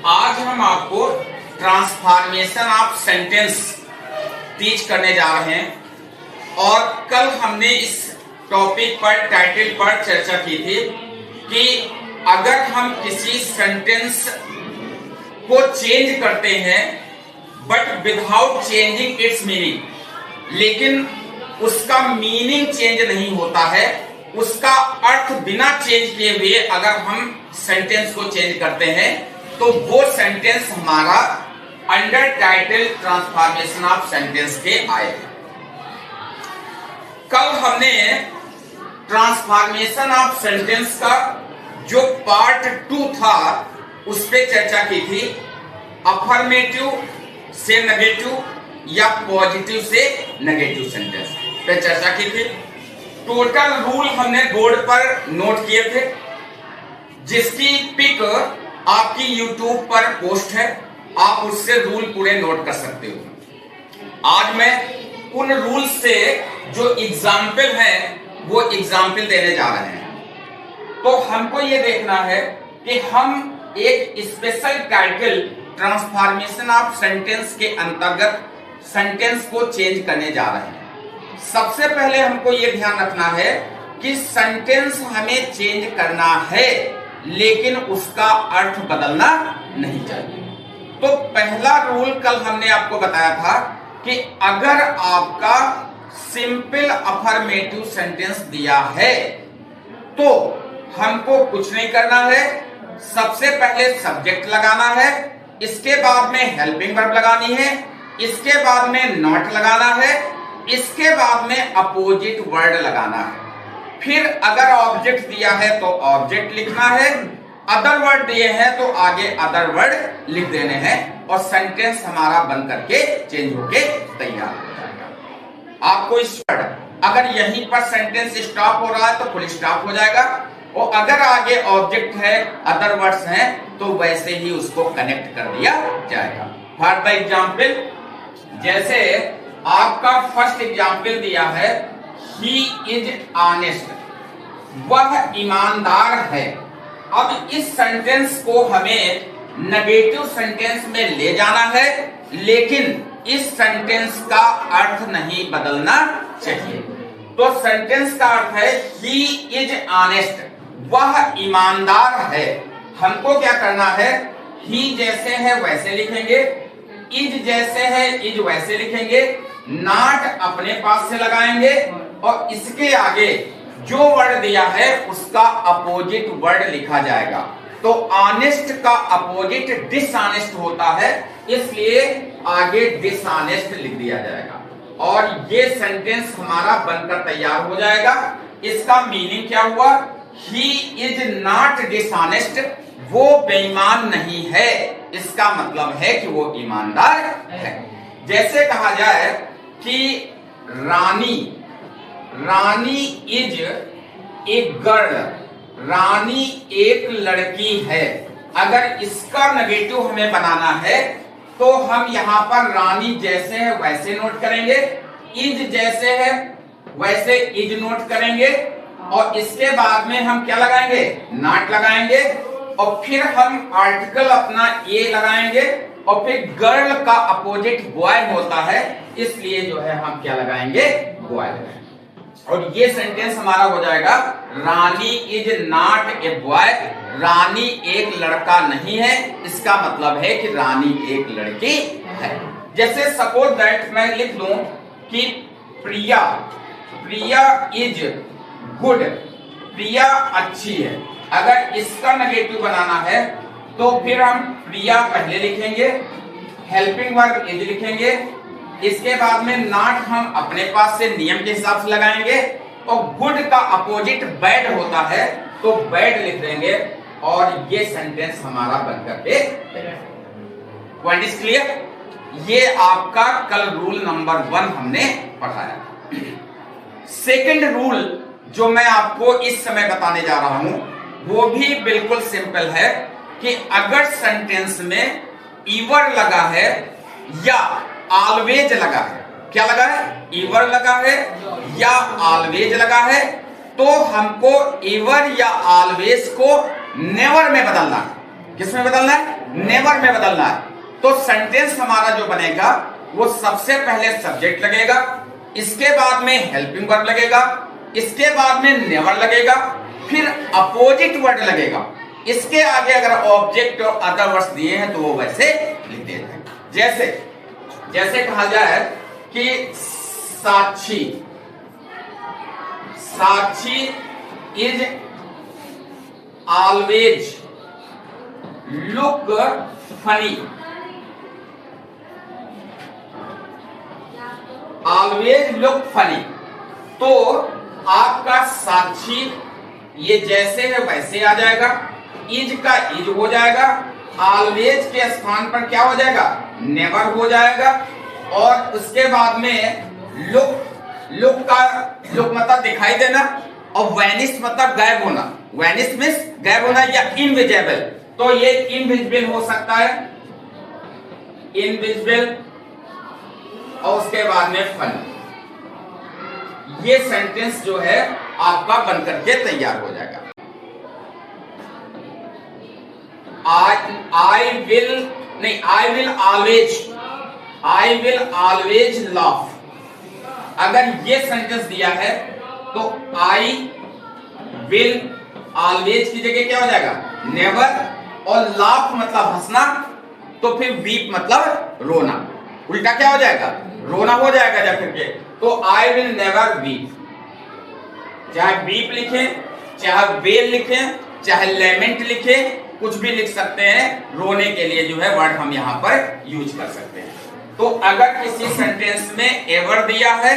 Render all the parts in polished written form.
आज हम आपको ट्रांसफॉर्मेशन ऑफ सेंटेंस टीच करने जा रहे हैं और कल हमने इस टॉपिक पर टाइटल पर चर्चा की थी कि अगर हम किसी सेंटेंस को चेंज करते हैं but without changing it's meaning, लेकिन उसका मीनिंग चेंज नहीं होता है, उसका अर्थ बिना चेंज किए हुए अगर हम सेंटेंस को चेंज करते हैं तो वो सेंटेंस हमारा under title transformation of sentence के आएगा। कल हमने ट्रांसफॉर्मेशन ऑफ सेंटेंस का जो पार्ट 2 था उस पे चर्चा की थी। अफर्मेटिव से नेगेटिव या पॉजिटिव से नेगेटिव सेंटेंस पे चर्चा की थी। टोटल रूल हमने बोर्ड पर नोट किए थे, जिसकी पिक आपकी यूट्यूब पर पोस्ट है, आप उससे रूल पूरे नोट कर सकते हो। आज मैं उन रूल से जो एग्जाम्पल है वो एग्जाम्पल देने जा रहे हैं। तो हमको ये देखना है कि हम एक special title transformation of sentence के अंतर्गत सेंटेंस को चेंज करने जा रहे हैं। सबसे पहले हमको ये ध्यान रखना है कि सेंटेंस हमें चेंज करना है लेकिन उसका अर्थ बदलना नहीं चाहिए। तो पहला रूल कल हमने आपको बताया था कि अगर आपका सिंपल अफर्मेटिव सेंटेंस दिया है तो हमको कुछ नहीं करना है। सबसे पहले सब्जेक्ट लगाना है, इसके बाद में हेल्पिंग वर्ब लगानी है, इसके बाद में नॉट लगाना है, इसके बाद में अपोजिट वर्ड लगाना है। फिर अगर ऑब्जेक्ट दिया है तो ऑब्जेक्ट लिखना है, अदर वर्ड दिए हैं तो आगे अदर वर्ड लिख देने हैं और सेंटेंस हमारा बन करके चेंज होके तैयार हो जाएगा। आपको इस वर्ड अगर यहीं पर सेंटेंस स्टॉप हो रहा है तो फुल स्टॉप हो जाएगा, और अगर आगे ऑब्जेक्ट है अदर वर्ड्स हैं तो वैसे ही उसको कनेक्ट कर दिया जाएगा। फॉर द एग्जाम्पल, जैसे आपका फर्स्ट एग्जाम्पल दिया है ही इज ऑनेस्ट, वह ईमानदार है। अब इस सेंटेंस को हमें नेगेटिव सेंटेंस में ले जाना है, लेकिन इस सेंटेंस का अर्थ नहीं बदलना चाहिए। तो सेंटेंस का अर्थ है ही इज ऑनेस्ट, वह ईमानदार है। हमको क्या करना है, ही जैसे है वैसे लिखेंगे, इज जैसे है इज वैसे लिखेंगे, नॉट अपने पास से लगाएंगे और इसके आगे जो वर्ड दिया है उसका अपोजिट वर्ड लिखा जाएगा। तो ऑनेस्ट का अपोजिट डिसऑनेस्ट होता है, इसलिए आगे डिसऑनेस्ट लिख दिया जाएगा और ये सेंटेंस हमारा बनकर तैयार हो जाएगा। इसका मीनिंग क्या हुआ, ही इज नॉट डिसऑनेस्ट, वो बेईमान नहीं है, इसका मतलब है कि वो ईमानदार है। जैसे कहा जाए कि रानी इज ए गर्ल, रानी एक लड़की है। अगर इसका नेगेटिव हमें बनाना है तो हम यहां पर रानी जैसे है वैसे नोट करेंगे, इज जैसे है वैसे इज नोट करेंगे और इसके बाद में हम क्या लगाएंगे, नॉट लगाएंगे और फिर हम आर्टिकल अपना ए लगाएंगे और फिर गर्ल का अपोजिट बॉय होता है, इसलिए जो है हम क्या लगाएंगे, बॉय लगाएंगे। और ये सेंटेंस हमारा हो जाएगा रानी इज नॉट ए बॉय, रानी एक लड़का नहीं है, इसका मतलब है कि रानी एक लड़की है। जैसे सपोज दैट मैं लिख दूं कि प्रिया इज गुड, प्रिया अच्छी है। अगर इसका नेगेटिव बनाना है तो फिर हम प्रिया पहले लिखेंगे, हेल्पिंग वर्ब इज लिखेंगे, इसके बाद में नॉट हम अपने पास से नियम के हिसाब से लगाएंगे और गुड का अपोजिट बैड होता है तो बैड लिख देंगे और ये सेंटेंस हमारा बनकर के पॉइंट इज क्लियर। ये आपका कल रूल नंबर 1 हमने पढ़ाया। सेकंड रूल जो मैं आपको इस समय बताने जा रहा हूं वो भी बिल्कुल सिंपल है कि अगर सेंटेंस में ईवर लगा है या ऑलवेज लगा है, क्या लगा है, ईवर लगा है या ऑलवेज लगा है, तो हमको ईवर या ऑलवेज को नेवर में बदलना है। किसमें बदलना है, नेवर में बदलना है। तो सेंटेंस हमारा जो बनेगा वो सबसे पहले सब्जेक्ट लगेगा, इसके बाद में हेल्पिंग वर्ब लगेगा, इसके बाद में नेवर लगेगा, फिर अपोजिट वर्ड लगेगा, इसके आगे अगर ऑब्जेक्ट और अदर वर्ड्स दिए हैं तो वो वैसे लिख देते हैं। जैसे जैसे कहा जाए कि Sakshi, Sakshi is always look funny, always look funny. तो आपका साक्षी ये जैसे है वैसे आ जाएगा, इज का इज हो जाएगा, ऑलवेज के स्थान पर क्या हो जाएगा, नेवर हो जाएगा, और उसके बाद में लुक, लुक का लुक मतलब दिखाई देना, और वैनिश मतलब गायब होना, वैनिश मींस गायब होना या इनविजिबल, तो ये इनविजिबल हो सकता है, इनविजिबल, और उसके बाद में फनी। ये सेंटेंस जो है आपका बनकर के तैयार हो जाएगा। I will always laugh. अगर ये सेंटेंस दिया है तो आई विल ऑलवेज की जगह क्या हो जाएगा, नेवर, और लाफ मतलब हंसना, तो फिर वीप मतलब रोना, उल्टा क्या हो जाएगा, रोना हो जाएगा जा करके। तो आई विल नेवर वीप, चाहे वीप लिखें, चाहे वेल लिखें, चाहे लेमेंट लिखें, कुछ भी लिख सकते हैं, रोने के लिए जो है वर्ड हम यहां पर यूज कर सकते हैं। तो अगर किसी सेंटेंस में एवर दिया है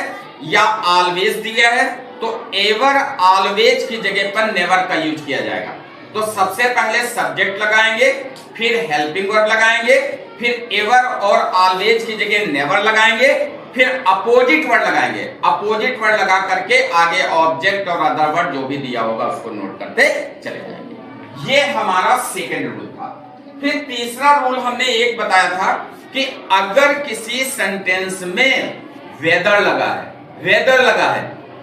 या ऑलवेज दिया है तो एवर ऑलवेज की जगह पर नेवर का यूज किया जाएगा। तो सबसे पहले सब्जेक्ट लगाएंगे, फिर हेल्पिंग वर्ब लगाएंगे, फिर एवर और ऑलवेज की जगह नेवर लगाएंगे, फिर अपोजिट वर्ड लगाएंगे, अपोजिट वर्ड लगा करके आगे ऑब्जेक्ट और अदर वर्ड जो भी दिया होगा उसको नोट करते चले जाएंगे। ये हमारा सेकेंड रूल था। फिर तीसरा रूल हमने एक बताया था कि अगर किसी सेंटेंस में वेदर लगा है, वेदर लगा है,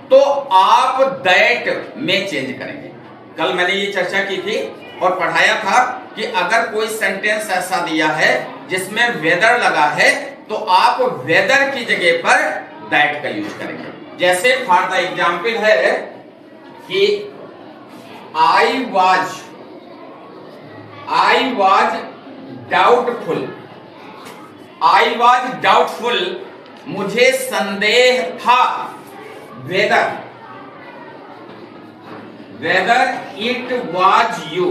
तो आप दैट में चेंज करेंगे। कल मैंने ये चर्चा की थी और पढ़ाया था कि अगर कोई सेंटेंस ऐसा दिया है जिसमें वेदर लगा है तो आप वेदर की जगह पर दैट का यूज करेंगे। जैसे फॉर द एग्जाम्पल है कि I was doubtful, I was doubtful, मुझे संदेह था, वेदर इट वॉज यू,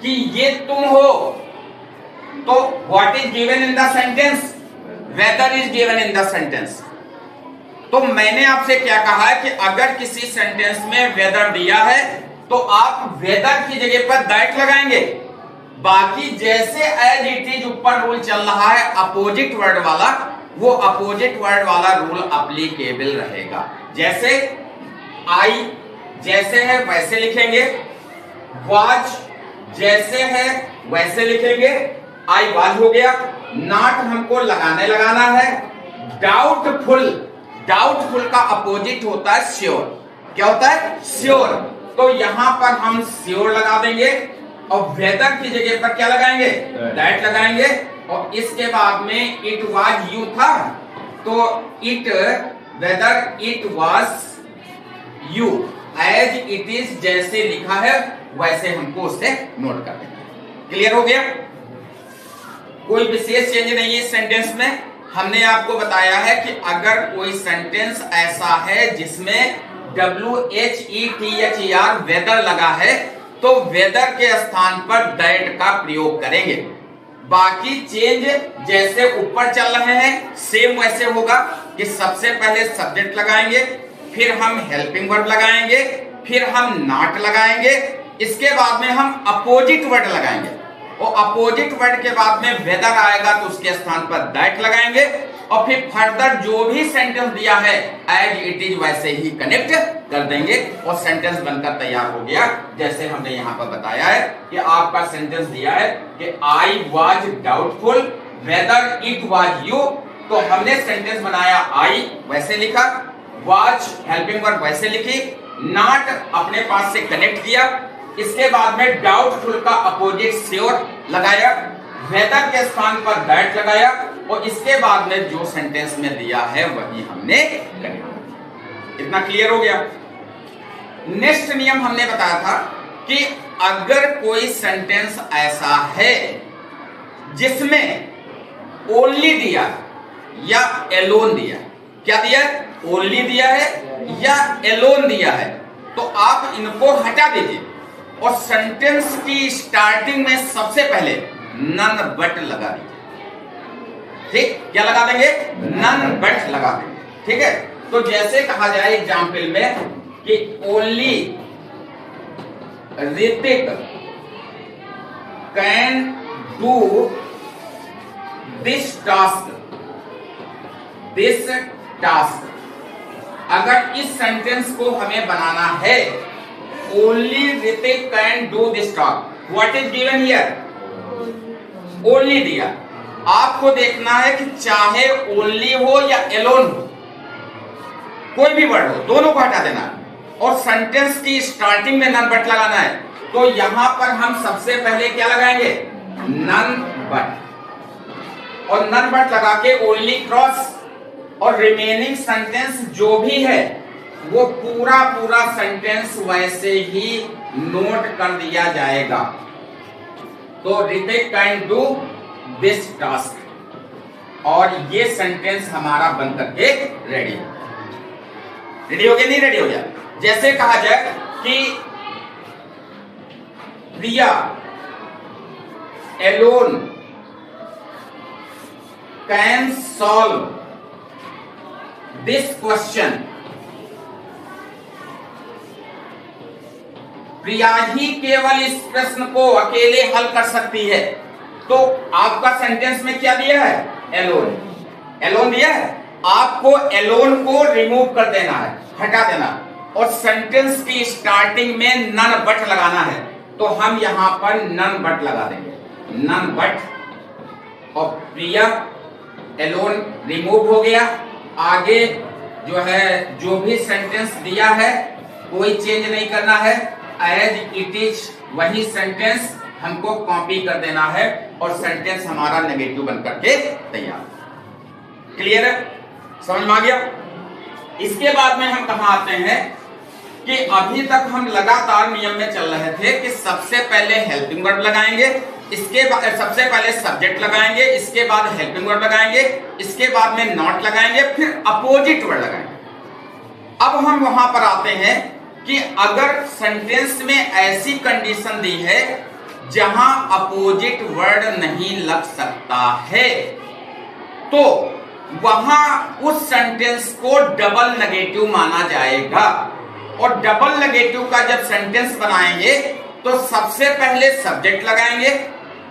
कि ये तुम हो। तो what is given in the sentence, whether is given in the sentence. तो मैंने आपसे क्या कहा है कि अगर किसी सेंटेंस में वेदर दिया है तो आप वेदर की जगह पर दैट लगाएंगे। बाकी जैसे एज इट इज ऊपर रूल चल रहा है अपोजिट वर्ड वाला, वो अपोजिट वर्ड वाला रूल अप्लीकेबल रहेगा। जैसे आई जैसे है वैसे लिखेंगे, वॉच जैसे है वैसे लिखेंगे, आई वॉज हो गया, नॉट हमको लगाना है, डाउटफुल, डाउटफुल का अपोजिट होता है श्योर। क्या होता है, श्योर। तो यहां पर हम श्योर लगा देंगे और वेदर की जगह पर क्या लगाएंगे, दैट लगाएंगे, और इसके बाद में इट वाज यू था तो it, whether it was you, as it is जैसे लिखा है वैसे हमको उसे नोट कर देना। क्लियर हो गया? कोई विशेष चेंज नहीं है इस सेंटेंस में। हमने आपको बताया है कि अगर कोई सेंटेंस ऐसा है जिसमें WHETHER वेदर लगा है तो वेदर के स्थान पर दैट का प्रयोग करेंगे। बाकी चेंज जैसे ऊपर चल रहे हैं सेम वैसे होगा कि सबसे पहले सब्जेक्ट लगाएंगे, फिर हम हेल्पिंग वर्ब लगाएंगे, फिर हम नॉट लगाएंगे, इसके बाद में हम अपोजिट वर्ड लगाएंगे, और अपोजिट वर्ड के बाद में वेदर आएगा तो उसके स्थान पर दैट लगाएंगे, और फिर फर्दर जो भी सेंटेंस दिया है एज इट इज वैसे ही कनेक्ट कर देंगे और सेंटेंस बनकर तैयार हो गया। जैसे हमने यहाँ पर बताया है कि आपका सेंटेंस दिया है कि I was doubtful whether it was you, तो हमने सेंटेंस बनाया आई वैसे लिखा, वॉच हेल्पिंग वर्ब वैसे लिखी, नॉट अपने पास से कनेक्ट किया, इसके बाद में डाउटफुल का अपोजिट श्योर लगाया, वेदर के स्थान पर दैट लगाया, और इसके बाद में जो सेंटेंस में दिया है वही हमने कहा। इतना क्लियर हो गया। नेक्स्ट नियम हमने बताया था कि अगर कोई सेंटेंस ऐसा है जिसमें ओनली दिया या एलोन दिया, क्या दिया है, ओनली दिया है या एलोन दिया है, तो आप इनको हटा दीजिए और सेंटेंस की स्टार्टिंग में सबसे पहले नन बट लगा दीजिए। ठीक, क्या लगा देंगे, नन बट लगा देंगे। ठीक है, तो जैसे कहा जाए एग्जाम्पल में कि only Hrithik can do this task, this task. अगर इस सेंटेंस को हमें बनाना है, only Hrithik can do this task, what is given here, only दिया। आपको देखना है कि चाहे ओनली हो या एलोन हो, कोई भी वर्ड हो, दोनों को हटा देना और सेंटेंस की स्टार्टिंग में नन बट लगाना है। तो यहां पर हम सबसे पहले क्या लगाएंगे, नन बट, और नन बट लगा के ओनली क्रॉस, और रिमेनिंग सेंटेंस जो भी है वो पूरा पूरा सेंटेंस वैसे ही नोट कर दिया जाएगा। तो Hrithik can do this task, और ये सेंटेंस हमारा बन करके रेडी हो गया, नहीं रेडी हो गया। जैसे कहा जाए कि Priya alone can solve this question, Priya ही केवल इस प्रश्न को अकेले हल कर सकती है। तो आपका सेंटेंस में क्या दिया है, एलोन, एलोन दिया है। आपको एलोन को रिमूव कर देना है, हटा देना, और सेंटेंस की स्टार्टिंग में नन बट लगाना है। तो हम यहां पर नन बट लगा देंगे, नन बट, और प्रिया एलोन रिमूव हो गया। आगे जो है जो भी सेंटेंस दिया है कोई चेंज नहीं करना है, एज इट इज वही सेंटेंस हमको कॉपी कर देना है और सेंटेंस हमारा नेगेटिव बनकर के तैयार। क्लियर है, समझ में आ गया। इसके बाद में हम कहां आते हैं कि अभी तक हम लगातार नियम में चल रहे थे कि सबसे पहले हेल्पिंग वर्ब लगाएंगे, इसके बाद सबसे पहले सब्जेक्ट लगाएंगे, इसके बाद हेल्पिंग वर्ब लगाएंगे, इसके बाद में नॉट लगाएंगे, फिर अपोजिट वर्ड लगाएंगे। अब हम वहां पर आते हैं कि अगर सेंटेंस में ऐसी कंडीशन दी है जहां अपोजिट वर्ड नहीं लग सकता है, तो वहां उस सेंटेंस को डबल नेगेटिव माना जाएगा। और डबल नेगेटिव का जब सेंटेंस बनाएंगे तो सबसे पहले सब्जेक्ट लगाएंगे,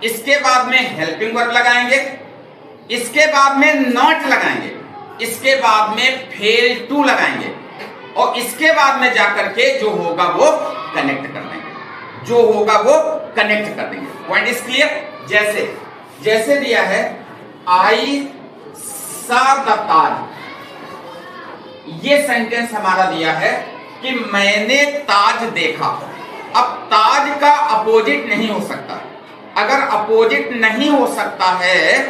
इसके बाद में हेल्पिंग वर्ब लगाएंगे, इसके बाद में नॉट लगाएंगे, इसके बाद में फेल टू लगाएंगे, और इसके बाद में जाकर के जो होगा वो कनेक्ट कर देंगे, जो होगा वो कनेक्ट कर देंगे। Point is clear. जैसे जैसे दिया है आई सा द ताज, ये सेंटेंस हमारा दिया है कि मैंने ताज देखा। अब ताज का अपोजिट नहीं हो सकता, अगर अपोजिट नहीं हो सकता है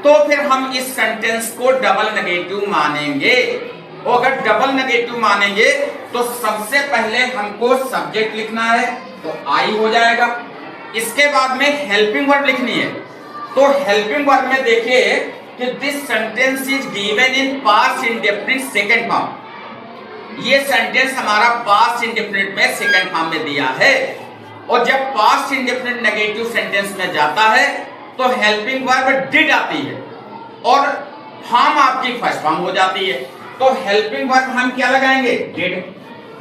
तो फिर हम इस सेंटेंस को डबल नेगेटिव मानेंगे, और अगर डबल नेगेटिव मानेंगे तो सबसे पहले हमको सब्जेक्ट लिखना है, तो आई हो जाएगा। इसके बाद में हेल्पिंग वर्ब लिखनी है, तो हेल्पिंग वर्ब में देखिए कि this sentence is given in past indefinite second form. ये सेंटेंस हमारा पास्ट इंडेफिनिट में सेकंड फॉर्म में दिया है, और जब पास्ट इंडेफिनिट नेगेटिव सेंटेंस में जाता है तो हेल्पिंग वर्ब डिड आती है और फॉर्म आपकी फर्स्ट फॉर्म हो जाती है। तो हेल्पिंग वर्ब हम क्या लगाएंगे, डिड।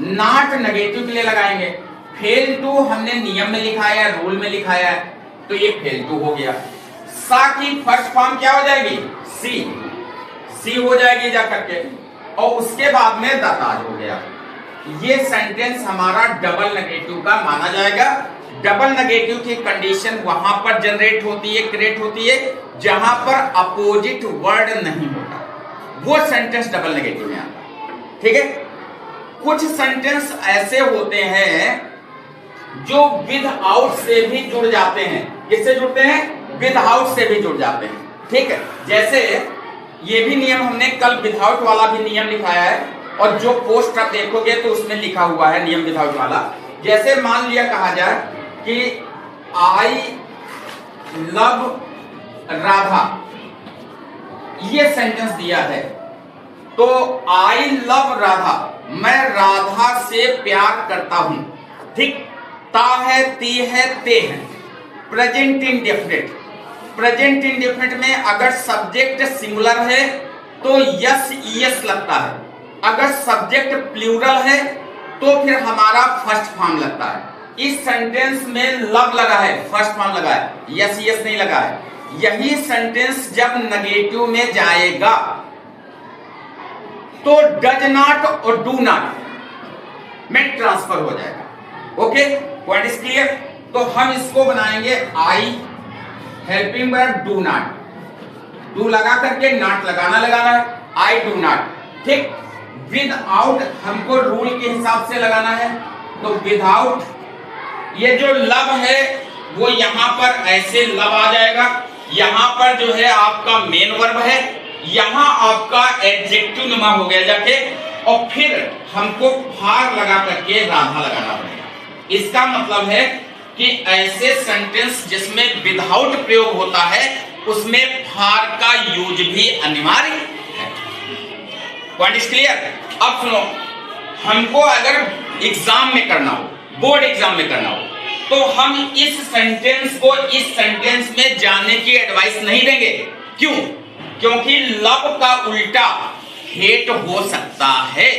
नॉट नेगेटिव के लिए लगाएंगे। फेल टू हमने नियम में लिखाया है, रूल में लिखाया है, तो ये फेल टू हो गया। सा की फर्स्ट फॉर्म क्या हो जाएगी, सी, सी हो जाएगी जाकर के, और उसके बाद में द ताज हो गया। ये सेंटेंस हमारा डबल नेगेटिव का माना जाएगा। डबल नेगेटिव की कंडीशन वहां पर जनरेट होती है, क्रिएट होती है, जहां पर अपोजिट वर्ड नहीं होता, वो सेंटेंस डबल नेगेटिव में आता है। ठीक है। कुछ सेंटेंस ऐसे होते हैं जो विद आउट से भी जुड़ जाते हैं। किससे जुड़ते हैं? विद आउट से भी जुड़ जाते हैं। ठीक है, जैसे ये भी नियम हमने कल विदाउट वाला भी नियम लिखाया है, और जो पोस्ट आप देखोगे तो उसमें लिखा हुआ है नियम विदाउट वाला। जैसे मान लिया कहा जाए कि आई लव राधा, ये सेंटेंस दिया है, तो आई लव राधा, मैं राधा से प्यार करता हूं। ठीक, ता है, ती है, ते है, प्रेजेंट इंडेफिनिट। प्रेजेंट इंडेफिनिट में अगर सब्जेक्ट सिंगुलर है तो यस यस लगता है, अगर सब्जेक्ट प्लूरल है तो फिर हमारा फर्स्ट फॉर्म लगता है। इस सेंटेंस में लव लगा है, फर्स्ट फॉर्म लगा है, यस यस नहीं लगा है। यही सेंटेंस जब नेगेटिव में जाएगा तो डज नॉट और डू नॉट में ट्रांसफर हो जाएगा। Okay, point is clear. तो हम इसको बनाएंगे आई helping verb do not, do लगा करके नॉट लगाना है, आई डू नॉट। ठीक, विदाउट हमको रूल के हिसाब से लगाना है, तो विदाउट ये जो लव है वो यहां पर ऐसे लव आ जाएगा, यहां पर जो है आपका मेन वर्ब है, यहां आपका एडजेक्टिव नुमा हो गया जाके, और फिर हमको फार लगा करके राधा लगाना पड़ेगा। इसका मतलब है कि ऐसे सेंटेंस जिसमें विदाउट प्रयोग होता है उसमें फार का यूज भी अनिवार्य है। Point is clear. अब सुनो, हमको अगर एग्जाम में करना हो, बोर्ड एग्जाम में करना हो, तो हम इस सेंटेंस को इस सेंटेंस में जानने की एडवाइस नहीं देंगे। क्यों? क्योंकि लव का उल्टा हेट हो सकता है।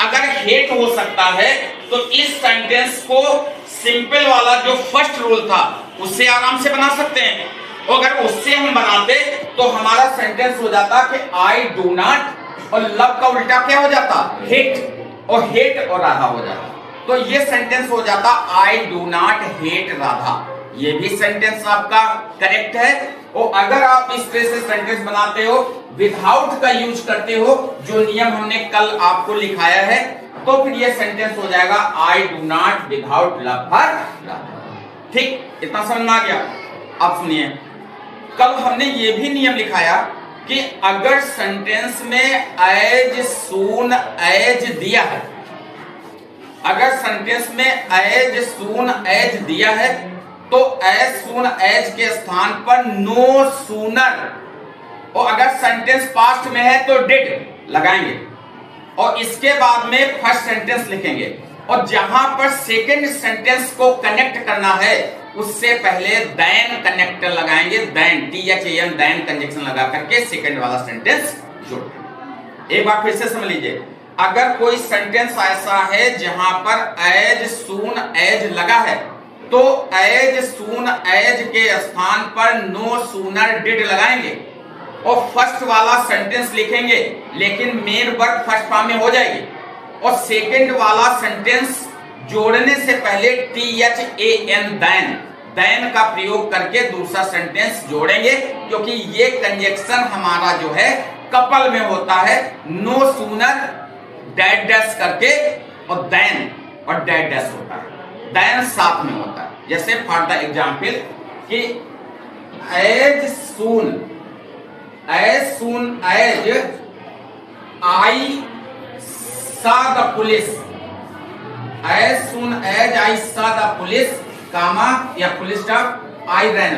अगर हेट हो सकता है तो इस सेंटेंस को सिंपल वाला जो फर्स्ट रूल था उससे आराम से बना सकते हैं, और अगर उससे हम बनाते तो हमारा सेंटेंस हो जाता कि आई डू नॉट, और लव का उल्टा क्या हो जाता? हेट, और हेट और राधा हो जाता। तो ये सेंटेंस हो जाता I do not hate Radha. ये भी सेंटेंस आपका करेक्ट है। और अगर आप इस तरह से सेंटेंस बनाते हो, विदाउट का यूज करते हो, जो नियम हमने कल आपको लिखाया है, तो फिर ये सेंटेंस हो जाएगा I do not without love for Radha. ठीक, इतना समझ में आ गया। अब सुनिए, कल हमने ये भी नियम लिखाया कि अगर सेंटेंस में एज सून एज दिया है, अगर सेंटेंस में एज सून एज दिया है, तो एज सून एज के स्थान पर नो सूनर, और अगर सेंटेंस पास्ट में है तो डिड लगाएंगे, और इसके बाद में फर्स्ट सेंटेंस लिखेंगे, और जहां पर सेकंड सेंटेंस को कनेक्ट करना है उससे पहले देन कनेक्टर लगाएंगे, देन THAN देन कंजक्शन लगा करके सेकंड वाला सेंटेंस जोड़। एक बार फिर से समझ लीजिए, अगर कोई सेंटेंस ऐसा है जहां पर एज सून एज लगा है, तो एज सून एज के स्थान पर नो सूनर डिड लगाएंगे, और फर्स्ट वाला सेंटेंस लिखेंगे, लेकिन मेन वर्ब फर्स्ट फॉर्म में हो जाएगी, और सेकंड वाला सेंटेंस जोड़ने से पहले THAN देन का प्रयोग करके दूसरा सेंटेंस जोड़ेंगे, क्योंकि ये कंजक्शन हमारा जो है कपल में होता है, नो सूनर डैड डैश करके, और देन और डैड डैश होता है, देन साथ में होता है। जैसे फॉर द एग्जाम्पल कि as soon as I saw the police, as soon as I saw the police, comma या full stop, I ran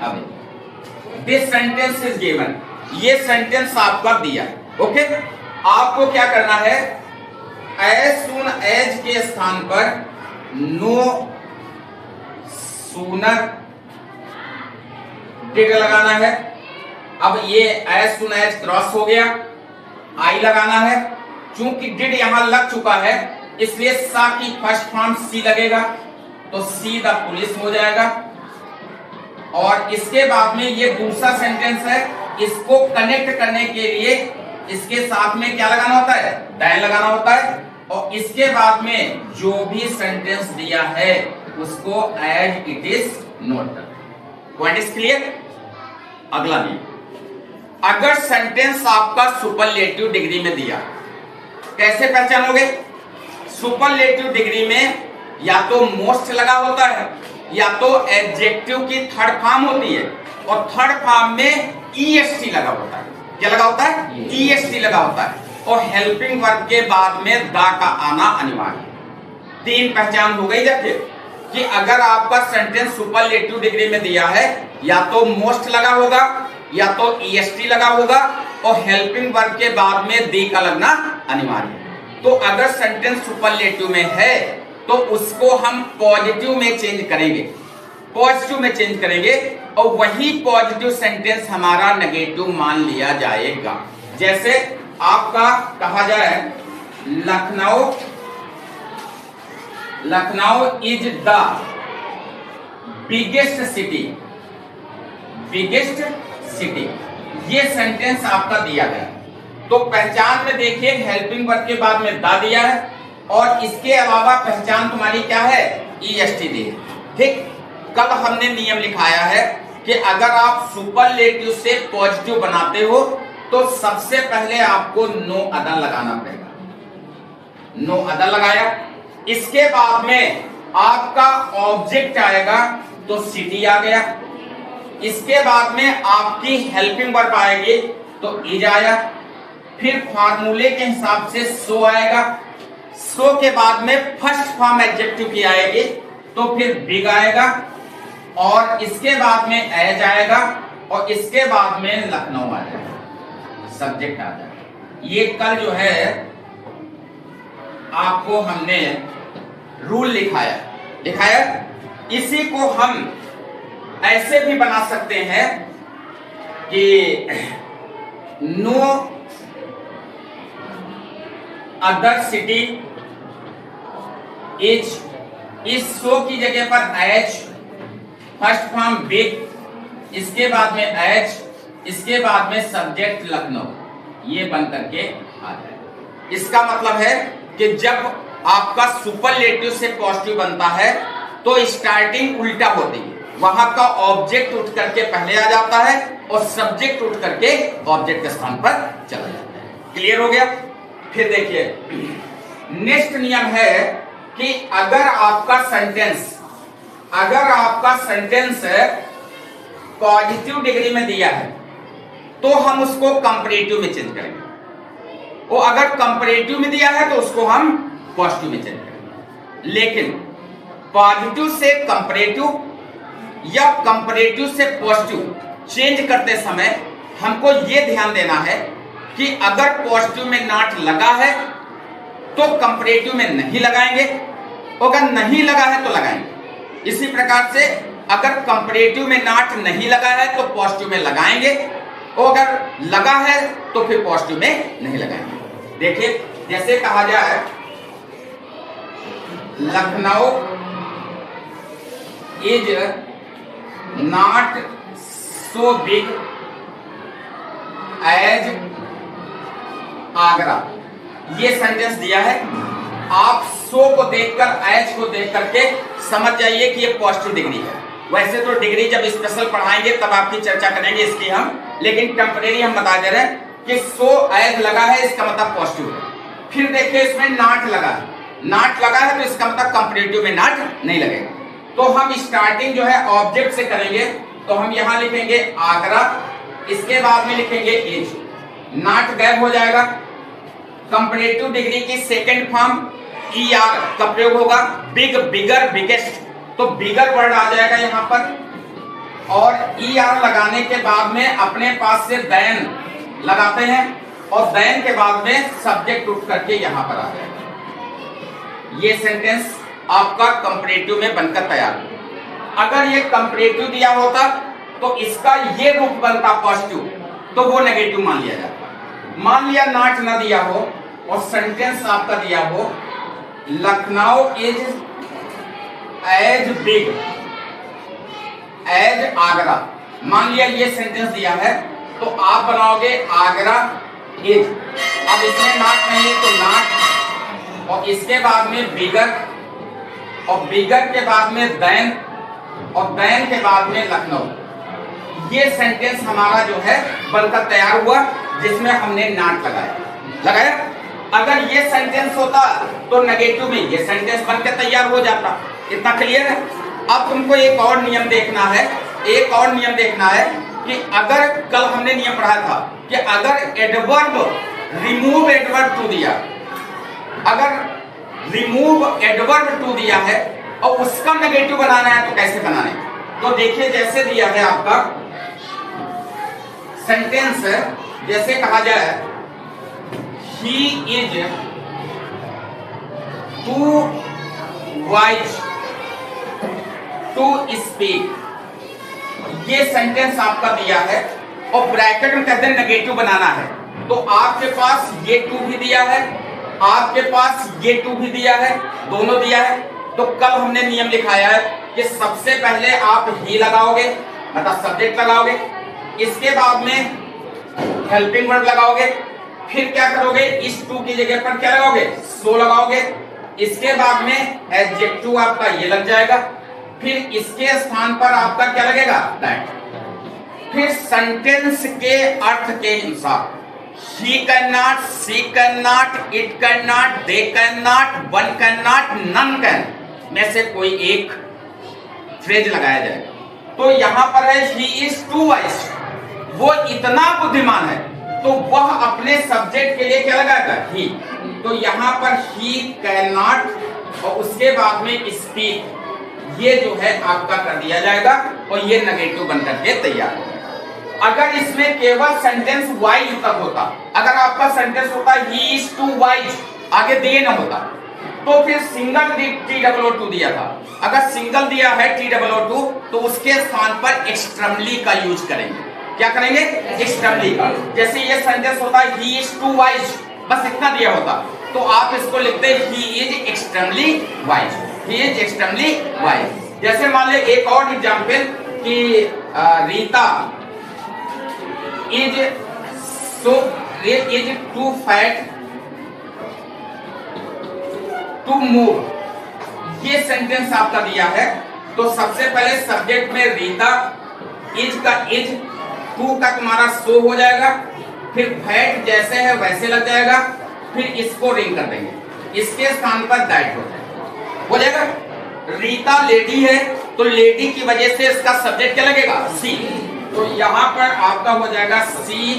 away. This sentence is given, ये सेंटेंस आपका दिया। ओके, आपको क्या करना है, एज सून एज के स्थान पर नो सूनर डिड लगाना है। अब ये एज सून एज क्रॉस हो गया, आई लगाना है। चूंकि डिड यहां लग चुका है इसलिए सा की फर्स्ट फॉर्म सी लगेगा, तो सी द पुलिस हो जाएगा। और इसके बाद में ये दूसरा सेंटेंस है, इसको कनेक्ट करने के लिए इसके साथ में क्या लगाना होता है, देन लगाना होता है। और इसके बाद में जो भी सेंटेंस दिया है उसको एज इट इज नोट कर। Point is clear. अगला नहीं, अगर सेंटेंस आपका सुपरलेटिव डिग्री में दिया, कैसे पहचानोगे? सुपरलेटिव डिग्री में या तो मोस्ट लगा होता है या तो एडजेक्टिव की थर्ड फॉर्म होती है, और थर्ड फॉर्म में ईएसटी लगा होता है। क्या लगा होता है? ईएसटी लगा होता है। और हेल्पिंग वर्ब के बाद में दा का आना अनिवार्य। तीन पहचान हो गई। देखिए कि अगर आपका सेंटेंस सुपरलेटिव डिग्री में दिया है, या तो मोस्ट लगा होगा या तो ईएसटी लगा होगा, और हेल्पिंग वर्ब के बाद में दी का लगना अनिवार्य है। तो अगर सेंटेंस सुपरलेटिव में है तो उसको हम पॉजिटिव में चेंज करेंगे, पॉजिटिव में चेंज करेंगे, और वही पॉजिटिव सेंटेंस हमारा नेगेटिव मान लिया जाएगा। जैसे आपका कहा जाए Lucknow is the biggest city, biggest city, ये सेंटेंस आपका दिया गया। तो पहचान में देखिए हेल्पिंग वर्ब के बाद में दा दिया है, और इसके अलावा पहचान तुम्हारी क्या है? ईएसटी दी है। ठीक, कल हमने नियम लिखाया है कि अगर आप सुपरलेटिव से पॉजिटिव बनाते हो तो सबसे पहले आपको नो अदर लगाना पड़ेगा। नो अदर लगाया, इसके बाद में आपका ऑब्जेक्ट आएगा तो सिटी आ गया, इसके बाद में आपकी हेल्पिंग वर्ब आएगी तो इज आया, फिर फार्मूले के हिसाब से सो आएगा, सो के बाद में फर्स्ट फॉर्म एडजेक्टिव की आएगी तो फिर बिग आएगा, और इसके बाद में एज आएगा, और इसके बाद में लखनऊ आ जाएगा, सब्जेक्ट आ जाएगा। ये कल जो है आपको हमने रूल दिखाया। इसी को हम ऐसे भी बना सकते हैं कि नो अदर सिटी इज, इस सो की जगह पर एज, फर्स्ट फॉर्म बिग, इसके बाद में एज, इसके बाद में सब्जेक्ट लखनऊ, ये बन करके आ जाए। इसका मतलब है कि जब आपका सुपरलेटिव से पॉजिटिव बनता है तो स्टार्टिंग उल्टा होती है, वहां का ऑब्जेक्ट उठ करके पहले आ जाता है और सब्जेक्ट उठ करके ऑब्जेक्ट के स्थान पर चला जाता है। क्लियर हो गया? फिर देखिए नेक्स्ट नियम है कि अगर आपका सेंटेंस पॉजिटिव डिग्री में दिया है तो हम उसको कंपैरेटिव में चेंज करेंगे, और अगर कंपैरेटिव में दिया है तो उसको हम पॉजिटिव में चेंज करेंगे। लेकिन पॉजिटिव से कंपैरेटिव या कंपैरेटिव से पॉजिटिव चेंज करते समय हमको यह ध्यान देना है कि अगर पॉजिटिव में नॉट लगा है तो कंपैरेटिव में नहीं लगाएंगे, अगर नहीं लगा है तो लगाएंगे। इसी प्रकार से अगर कंपैरेटिव में नॉट नहीं लगा है तो पॉजिटिव में लगाएंगे, और अगर लगा है तो फिर पॉजिटिव में नहीं लगाएंगे। देखिए जैसे कहा जाए Lucknow is not so big as Agra, ये सेंटेंस दिया है। आप सो को देखकर एज को देख करके समझ जाइए कि ये पॉजिटिव डिग्री है। वैसे तो डिग्री जब स्पेशल पढ़ाएंगे तब आपकी चर्चा करेंगे इसकी हम, लेकिन टेम्परेरी हम बता दे रहे हैं कि सो एज लगा है इसका मतलब पॉजिटिव है। फिर देखिए इसमें नॉट लगा है, नॉट लगा है तो इसका मतलब कंपैरेटिव में नॉट नहीं लगेगा। तो हम स्टार्टिंग जो है ऑब्जेक्ट से करेंगे, तो हम यहां लिखेंगे आगरा, इसके बाद में लिखेंगे एज, नॉट गायब हो जाएगा। कंपैरेटिव डिग्री की सेकंड फॉर्म ईआर का प्रयोग होगा, बिग, बिगर, बिगेस्ट, तो बिगर वर्ड आ जाएगा यहां पर, और ईआर लगाने के बाद में अपने पास से देन लगाते हैं, और देन के बाद में सब्जेक्ट उठ करके यहां पर आ जाएगा। ये सेंटेंस आपका कंपैरेटिव में बनकर तैयार हो। अगर ये कंपैरेटिव दिया होता तो इसका ये रूप बनता पॉजिटिव, तो वो नेगेटिव मान लिया जाता। मान लिया नॉट ना दिया हो और सेंटेंस आपका दिया हो Lucknow is as big as Agra, मान लिया ये सेंटेंस दिया है तो आप बनाओगे आगरा इज, अब इसमें नॉट नहीं है तो नॉट, और इसके बाद में बिगर, और बिगर के बाद में दैन, और दैन के बाद में लखनऊ। ये सेंटेंस हमारा जो है बनकर तैयार हुआ जिसमें हमने नॉट लगाया। अगर ये सेंटेंस होता तो नेगेटिव में ये सेंटेंस बन के तैयार हो जाता। इतना क्लियर है? अब तुमको एक और नियम देखना है, एक और नियम देखना है कि अगर कल हमने नियम पढ़ा था कि अगर एडवर्ब रिमूव एडवर्ब टू दिया, अगर रिमूव एडवर्ब टू दिया है और उसका नेगेटिव बनाना है तो कैसे बनाना है? तो देखिए जैसे दिया है आपका सेंटेंस, जैसे कहा जाए he is too wise to speak, ये सेंटेंस आपका दिया है और ब्रैकेट में कहते हैं नेगेटिव बनाना है। तो आपके पास ये टू भी दिया है, आपके पास ये टू भी दिया है, दोनों दिया है। तो कल हमने नियम लिखाया है कि सबसे पहले आप ही लगाओगे, मतलब सब्जेक्ट लगाओगे, इसके बाद में हेल्पिंग वर्ब लगाओगे, फिर क्या करोगे, इस टू की जगह पर क्या लगाओगे, सो लगाओगे, इसके बाद में एडजेक्टिव आपका ये लग जाएगा, फिर इसके स्थान पर आपका क्या लगेगा, दैट। फिर सेंटेंस के अर्थ के अनुसार he cannot, she cannot, it cannot, they cannot, one cannot, none can में से कोई एक फ्रेज लगाया जाएगा। तो यहां पर है he is too wise, वो इतना बुद्धिमान है, तो वह अपने सब्जेक्ट के लिए क्या लगाएगा, he। तो यहां पर he cannot और उसके बाद में speak, ये जो है आपका कर दिया जाएगा और ये नेगेटिव बनकर के तैयार होगा। अगर इसमें केवल सेंटेंस वाइज तक होता, अगर आपका सेंटेंस होता ही इज टू वाइज, आगे दिए ना होता, तो फिर सिंगल TOO दिया था। अगर सिंगल दिया है TOO तो उसके स्थान पर एक्सट्रीमली का यूज करेंगे। क्या करेंगे, एक्सट्रीमली का। जैसे ये सेंटेंस होता है ही इज टू वाइज, बस इतना दिया होता तो आप इसको लिखते he is extremely wise, he is extremely wise. जैसे मान ले एक और एग्जांपल कि Rita is too fat to move, ये सेंटेंस आपका दिया है। तो सबसे पहले सब्जेक्ट में रीता, इज का इज, टू का तुम्हारा सो हो जाएगा, फिर फैट जैसे है वैसे लग जाएगा, फिर इसको रिंग कर देंगे, इसके स्थान पर दैट हो जाएगा। रीता लेडी है तो लेडी की वजह से इसका सब्जेक्ट क्या लगेगा, सी। तो यहां पर आपका हो जाएगा सी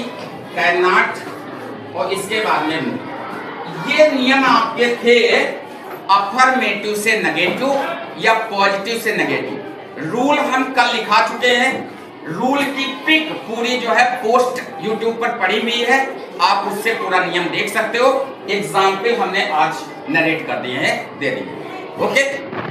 कैन नॉट और इसके बाद में। ये नियम आपके थे अफर्मेटिव से नेगेटिव या पॉजिटिव से नेगेटिव। रूल हम कल लिखा चुके हैं, रूल की पिक पूरी जो है पोस्ट यूट्यूब पर पड़ी हुई है, आप उससे पूरा नियम देख सकते हो। एग्जाम्पल हमने आज नरेट कर दिए हैं, दे दिए। ओके।